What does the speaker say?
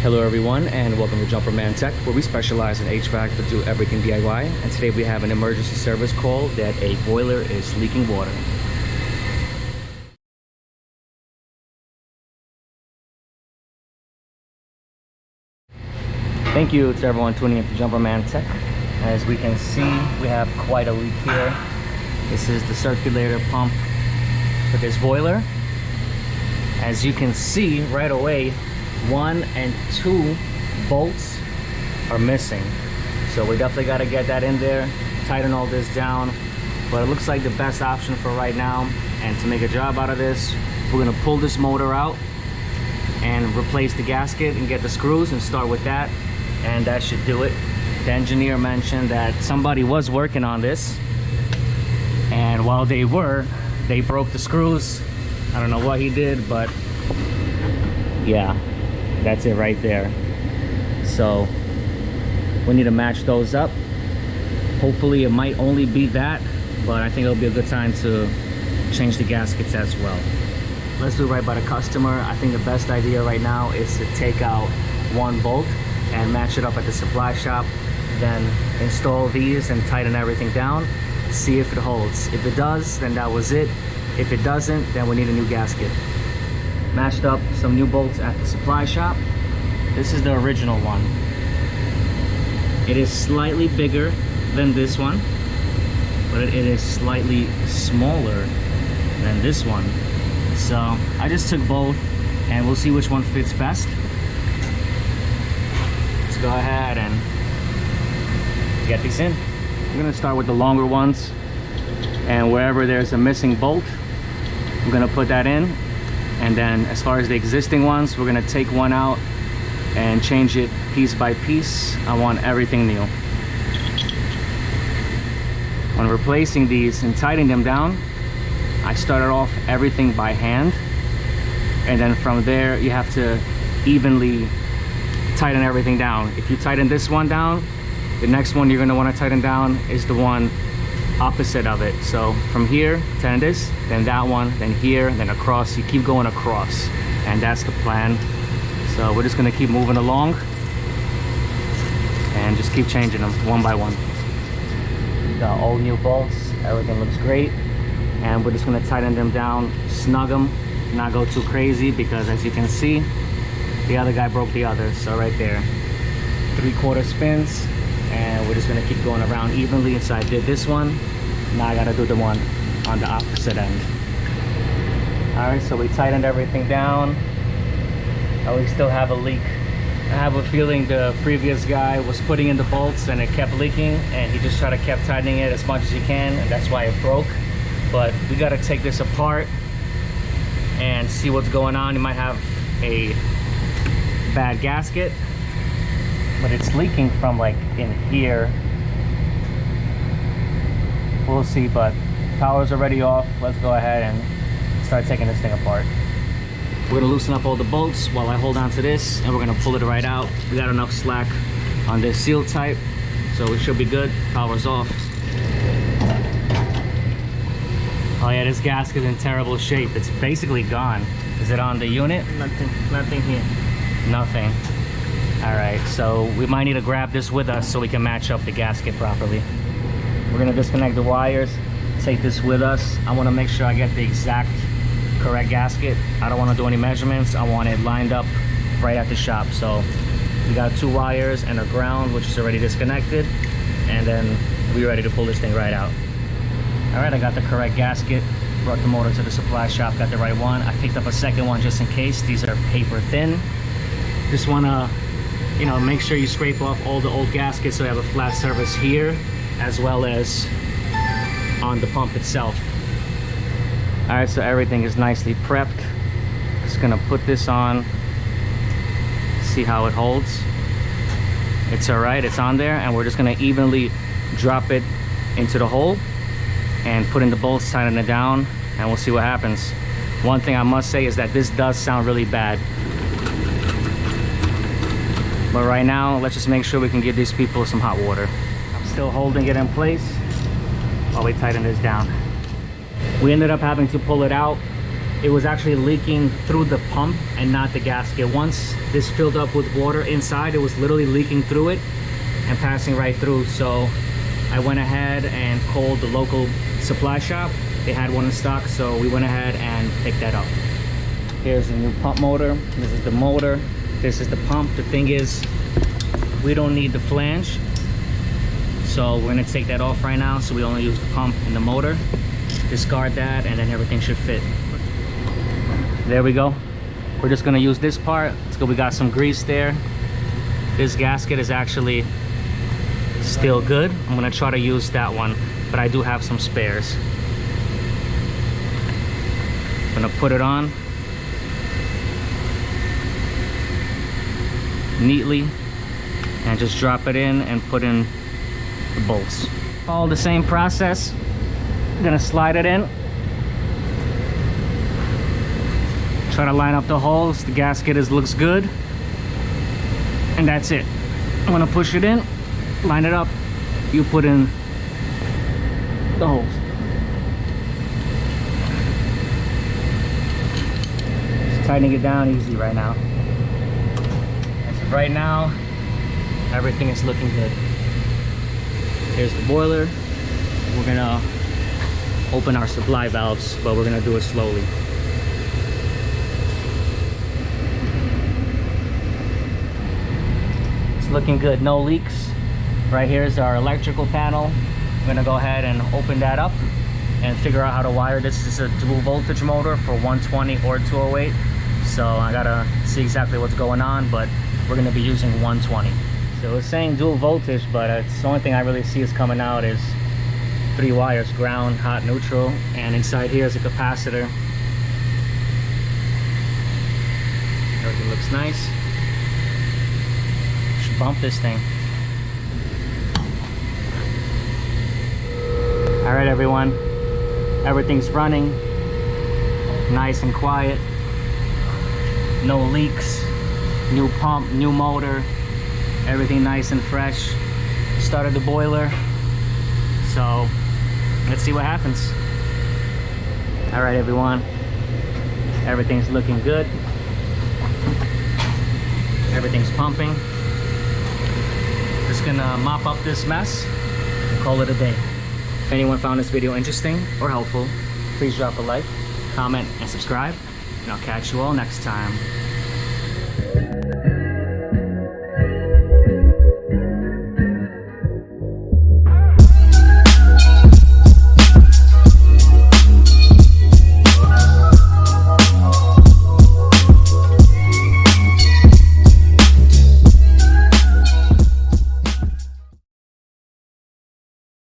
Hello everyone, and welcome to Jumperman Tech, where we specialize in HVAC but do everything DIY. And today we have an emergency service call that a boiler is leaking water. Thank you to everyone tuning into Jumperman Tech. As we can see, we have quite a leak here. This is the circulator pump for this boiler. As you can see right away, 1 and 2 bolts are missing, so we definitely got to get that in there, tighten all this down. But it looks like the best option for right now, and to make a job out of this, we're going to pull this motor out and replace the gasket and get the screws and start with that, and that should do it. The engineer mentioned that somebody was working on this, and while they broke the screws. I don't know what he did, but yeah, that's it right there. So we need to match those up. Hopefully it might only be that, but I think it'll be a good time to change the gaskets as well. Let's do it right by the customer. I think the best idea right now is to take out 1 bolt and match it up at the supply shop, then install these and tighten everything down, see if it holds. If it does, then that was it. If it doesn't, then we need a new gasket. Matched up some new bolts at the supply shop. This is the original one. It is slightly bigger than this one, but it is slightly smaller than this one. So I just took both and we'll see which one fits best. Let's go ahead and get these in. I'm gonna start with the longer ones, and wherever there's a missing bolt, we're gonna put that in. And then as far as the existing ones, we're gonna take one out and change it piece by piece. I want everything new. When replacing these and tightening them down, I started off everything by hand, and then from there you have to evenly tighten everything down. If you tighten this one down, the next one you're gonna wanna tighten down is the one opposite of it. So from here, tighten this, then that one, then here, then across. You keep going across, and that's the plan. So we're just gonna keep moving along and just keep changing them one by one. Got all new bolts, everything looks great, and we're just gonna tighten them down, snug them, not go too crazy, because as you can see, the other guy broke the other. So right there, 3/4 spins, and we're just gonna keep going around evenly. So I did this one, now I gotta do the one on the opposite end. All right, so we tightened everything down, and we still have a leak. I have a feeling the previous guy was putting in the bolts and it kept leaking, and he just tried to keep tightening it as much as he can, and that's why it broke. But we gotta take this apart and see what's going on. You might have a bad gasket, but it's leaking from like in here. We'll see, but power's already off. Let's go ahead and start taking this thing apart. We're gonna loosen up all the bolts while I hold on to this, and we're gonna pull it right out. We got enough slack on this seal type, so we should be good. Power's off. Oh yeah, this gasket's in terrible shape. It's basically gone. Is it on the unit? Nothing here. Nothing. All right, so we might need to grab this with us so we can match up the gasket properly. We're gonna disconnect the wires, take this with us. I wanna make sure I get the exact correct gasket. I don't wanna do any measurements. I want it lined up right at the shop. So we got 2 wires and a ground, which is already disconnected, and then we're ready to pull this thing right out. All right, I got the correct gasket, brought the motor to the supply shop, got the right one. I picked up a second one just in case. These are paper thin. Just wanna, you know, make sure you scrape off all the old gaskets so you have a flat surface here, as well as on the pump itself. All right, so everything is nicely prepped. Just gonna put this on, see how it holds. It's all right, it's on there, and we're just gonna evenly drop it into the hole and put in the bolts, tighten it down, and we'll see what happens. One thing I must say is that this does sound really bad. But right now, let's just make sure we can give these people some hot water. I'm still holding it in place while we tighten this down. We ended up having to pull it out it was actually leaking through the pump and not the gasket. Once this filled up with water inside, it was literally leaking through it and passing right through. So I went ahead and called the local supply shop. They had one in stock, so we went ahead and picked that up. Here's the new pump motor. This is the motor. This is the pump. The thing is, we don't need the flange, so we're gonna take that off right now. So we only use the pump and the motor. Discard that, and then everything should fit. There we go. We're just gonna use this part. Let's go. We got some grease there. This gasket is actually still good. I'm gonna try to use that one, but I do have some spares. I'm gonna put it on neatly and just drop it in and put in the bolts. Follow the same process. I'm gonna slide it in. Try to line up the holes. The gasket looks good. And that's it. I'm gonna push it in, line it up. You put in the holes. Just tightening it down easy right now. As of right now, everything is looking good. Here's the boiler. We're gonna open our supply valves, but we're gonna do it slowly. It's looking good, no leaks. Right here is our electrical panel. I'm gonna go ahead and open that up and figure out how to wire this. This is a dual voltage motor for 120 or 208. So I gotta see exactly what's going on, but we're gonna be using 120. So it's saying dual voltage, but it's the only thing I really see is coming out is 3 wires, ground, hot, neutral, and inside here is a capacitor. Everything looks nice. Should bump this thing. All right, everyone. Everything's running, nice and quiet. No leaks. New pump, new motor. Everything nice and fresh. Started the boiler. So let's see what happens. All right, everyone. Everything's looking good. Everything's pumping. Just gonna mop up this mess and call it a day. If anyone found this video interesting or helpful, please drop a like, comment, and subscribe. And I'll catch you all next time.